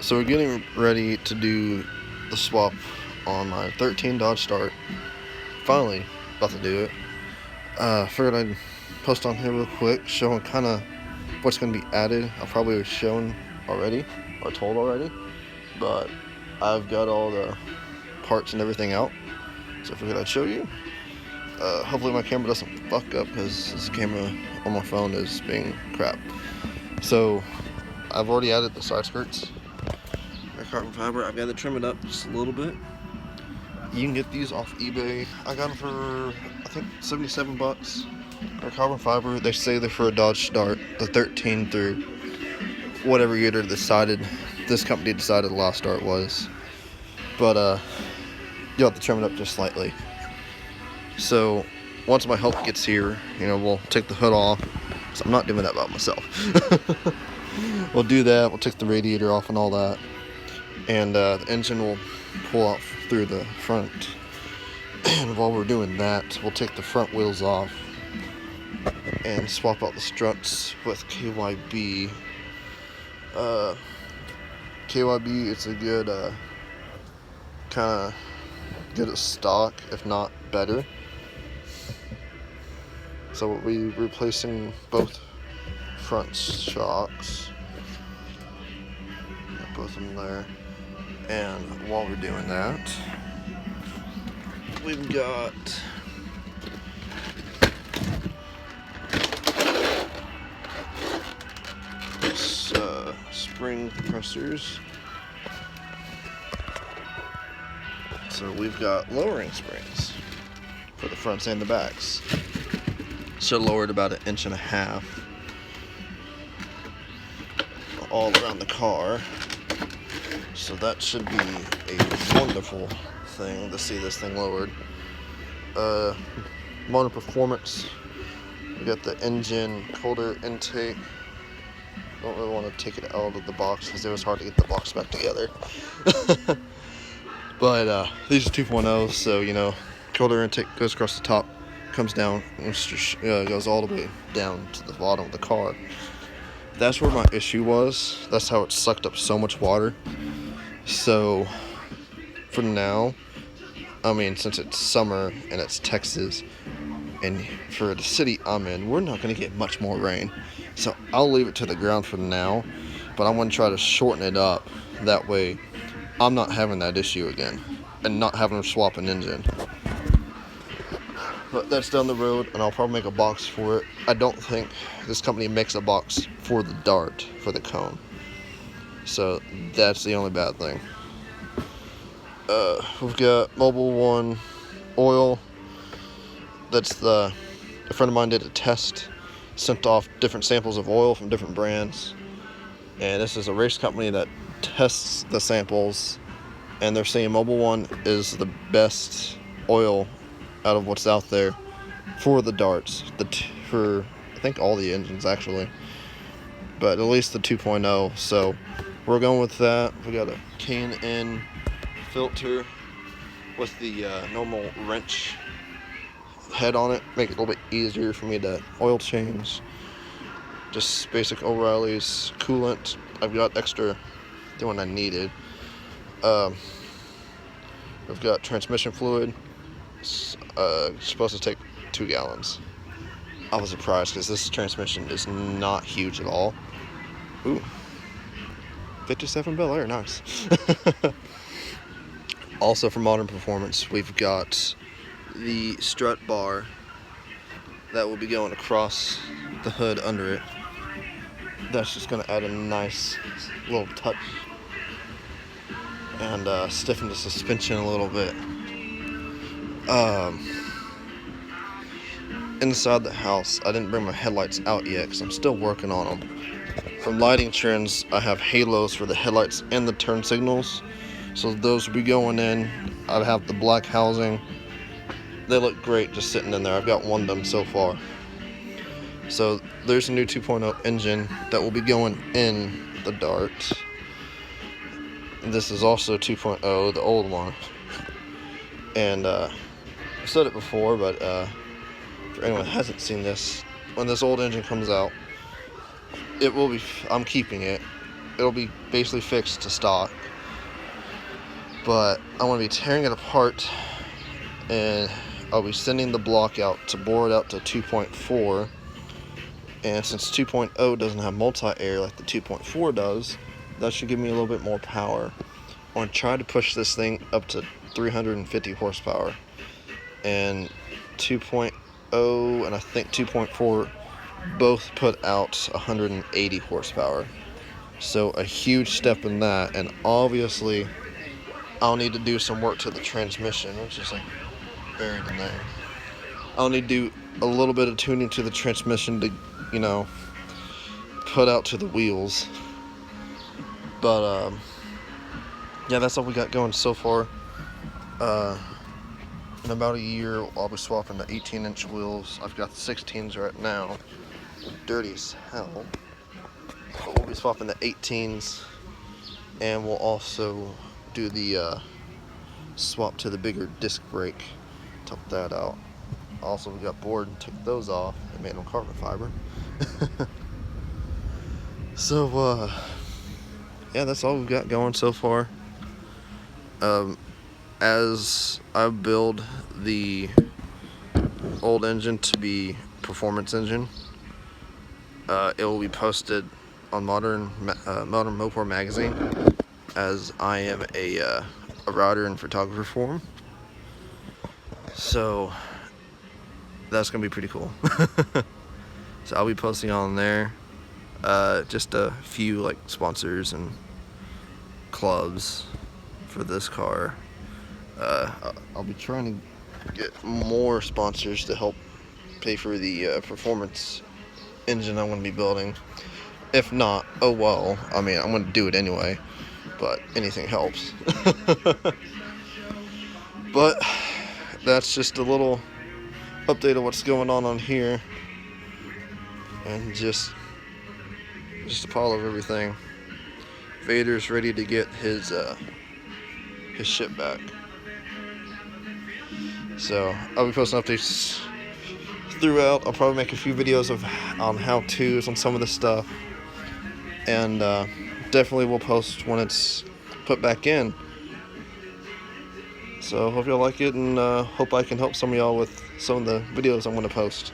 So we're getting ready to do the swap on my 13 Dodge Start. Finally, about to do it. Figured I'd post on here real quick, showing kind of what's going to be added. I probably was shown already, or told already, but I've got all the parts and everything out, so I figured I'd show you. Hopefully my camera doesn't fuck up, because this camera on my phone is being crap. So, I've already added the side skirts. They're carbon fiber. I've got to trim it up just a little bit. You can get these off eBay. I got them for, I think, 77 bucks. They're carbon fiber. They say they're for a Dodge Start, the 13 through whatever year this company decided the last Start was. But you'll have to trim it up just slightly. So once my help gets here, we'll take the hood off. So I'm not doing that by myself. We'll do that. We'll take the radiator off and all that. And the engine will pull out through the front. And while we're doing that, we'll take the front wheels off and swap out the struts with KYB. KYB, it's a good, kind of good at stock, if not better. So we'll be replacing both front shocks. Got both of them there. And while we're doing that, we've got this spring compressors. So we've got lowering springs for the fronts and the backs. So lowered about 1.5 inches all around the car. So that should be a wonderful thing to see this thing lowered. Motor performance. We got the engine colder intake. Don't really want to take it out of the box because it was hard to get the box back together. But these are 2.0, so colder intake goes across the top, comes down, and goes all the way down to the bottom of the car. That's where my issue was. That's how it sucked up so much water. So for now, since it's summer and it's Texas, and for the city I'm in, we're not going to get much more rain. So I'll leave it to the ground for now, but I'm going to try to shorten it up. That way I'm not having that issue again and not having to swap an engine. But that's down the road, and I'll probably make a box for it. I don't think this company makes a box for the Dart, for the cone. So that's the only bad thing. We've got Mobil 1 oil. That's a friend of mine did a test, sent off different samples of oil from different brands. And this is a race company that tests the samples, and they're saying Mobil 1 is the best oil out of what's out there for the Darts, for I think all the engines actually, but at least the 2.0. So we're going with that. We got a K&N filter with the normal wrench head on it, make it a little bit easier for me to oil change. Just basic O'Reilly's coolant. I've got extra, the one I needed. We've got transmission fluid. It's supposed to take 2 gallons. I was surprised because this transmission is not huge at all. Ooh, 57 Bel Air, nice. Also for modern performance, we've got the strut bar that will be going across the hood under it. That's just going to add a nice little touch and stiffen the suspension a little bit. Inside the house, I didn't bring my headlights out yet because I'm still working on them. From Lighting Trends, I have halos for the headlights and the turn signals, so those will be going in. I have the black housing. They look great just sitting in there. I've got one of them so far. So there's a new 2.0 engine that will be going in the Dart. This is also 2.0, the old one. And I've said it before, but for anyone that hasn't seen this, when this old engine comes out, it will be, I'm keeping it. it'll be basically fixed to stock. But I want to be tearing it apart, and I'll be sending the block out to bore it out to 2.4. And since 2.0 doesn't have multi-air like the 2.4 does, that should give me a little bit more power. I want to try to push this thing up to 350 horsepower. And 2.0 and I think 2.4 both put out 180 horsepower. So a huge step in that, and obviously I'll need to do some work to the transmission, which is like buried in there. I'll need to do a little bit of tuning to the transmission to, you know, put out to the wheels. But yeah, that's all we got going so far. In about a year, I'll be swapping the 18-inch wheels. I've got the 16s right now, dirty as hell. But we'll be swapping the 18s, and we'll also do the swap to the bigger disc brake. Took that out. Also, we got bored and took those off and made them carbon fiber. So, yeah, that's all we've got going so far. As I build the old engine to be performance engine, it will be posted on Modern Mopar magazine, as I am a rider and photographer for them. So that's gonna be pretty cool. So I'll be posting on there. Just a few like sponsors and clubs for this car. I'll be trying to get more sponsors to help pay for the performance engine I'm going to be building. If not, oh well. I mean, I'm going to do it anyway, but anything helps. But that's just a little update of what's going on here, and just a pile of everything. Vader's ready to get his ship back. So I'll be posting updates throughout. I'll probably make a few videos on how-tos on some of the stuff, and definitely will post when it's put back in. So hope y'all like it, and hope I can help some of y'all with some of the videos I'm going to post.